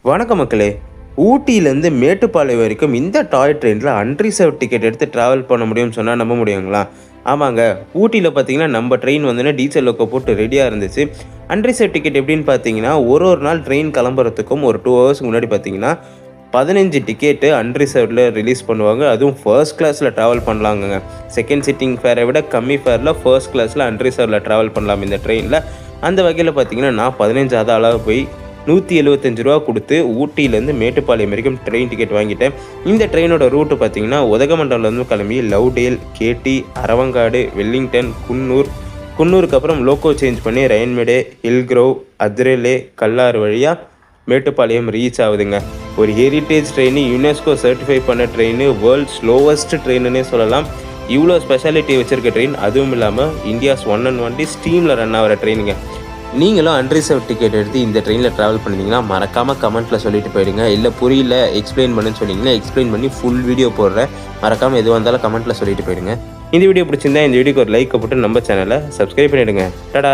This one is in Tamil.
வணக்கம் மக்களே. ஊட்டியிலேருந்து மேட்டுப்பாளையம் வரைக்கும் இந்த டாய் ட்ரெயினில் அன்ரிசர்வ் டிக்கெட் எடுத்து ட்ராவல் பண்ண முடியும்னு சொன்னால் நம்ப முடியுங்களா? ஆமாங்க. ஊட்டியில் பார்த்தீங்கன்னா நம்ம ட்ரெயின் வந்துன்னா டீசல் லோக்கோ போட்டு ரெடியாக இருந்துச்சு. அன்ரிசர்வ் டிக்கெட் எப்படின்னு பார்த்தீங்கன்னா ஒரு நாள் ட்ரெயின் கிளம்புறதுக்கும் ஒரு 2 ஹவர்ஸ்க்கு முன்னாடி பார்த்தீங்கன்னா 15 டிக்கெட்டு அன்ரிசர்வ்டில் ரிலீஸ் பண்ணுவாங்க. அதுவும் ஃபர்ஸ்ட் கிளாஸில் ட்ராவல் பண்ணலாங்க. செகண்ட் சிட்டிங் ஃபேரை விட கம்மி ஃபேரில் ஃபர்ஸ்ட் கிளாஸில் அன்ரிசர்வில் ட்ராவல் பண்ணலாம் இந்த ட்ரெயினில். அந்த வகையில் பார்த்தீங்கன்னா நான் 15வது ஆளாக போய் ரூ. 175 கொடுத்து ஊட்டியிலேருந்து மேட்டுப்பாளையம் வரைக்கும் ட்ரெயின் டிக்கெட் வாங்கிட்டேன். இந்த ட்ரெயினோட ரூட்டு பார்த்தீங்கன்னா உதகமண்டலம்லேருந்து கிளம்பி லவ்டேல், கேடி, அரவங்காடு, வெல்லிங்டன், குன்னூருக்கு அப்புறம் லோக்கோ சேஞ்ச் பண்ணி ரயின்மேடு, ஹில்க்ரோவ், அதிரலே, கல்லாறு வழியாக மேட்டுப்பாளையம் ரீச் ஆகுதுங்க. ஒரு ஹெரிட்டேஜ் ட்ரெயின், யுனெஸ்கோ சர்டிஃபை பண்ண ட்ரெயின், வேர்ல்ட் ஸ்லோவஸ்ட் ட்ரெயின்னே சொல்லலாம். இவ்வளோ ஸ்பெஷாலிட்டி வச்சுருக்க ட்ரெயின், அதுவும் இல்லாமல் இந்தியாஸ் 1 and only ஸ்டீமில் ரன் ஆகிற ட்ரெயினுங்க. நீங்களும் அன்ரிசர்வ் டிக்கெட் எடுத்து இந்த ட்ரெயினில் ட்ராவல் பண்ணிங்கன்னா மறக்காமல் கமெண்ட்டில் சொல்லிட்டு போயிடுங்க. இல்லை புரியல எக்ஸ்பிளைன் பண்ணுன்னு சொன்னீங்கன்னா எக்ஸ்பிளைன் பண்ணி ஃபுல் வீடியோ போடுறேன். மறக்காமல் எதுவாக இருந்தாலும் கமெண்ட்டில் சொல்லிட்டு போயிடுங்க. இந்த வீடியோ பிடிச்சிருந்தா இந்த வீடியோக்கு ஒரு லைக் போட்டு நம்ம சேனலை சப்ஸ்கிரைப் பண்ணிவிடுங்க. டடா.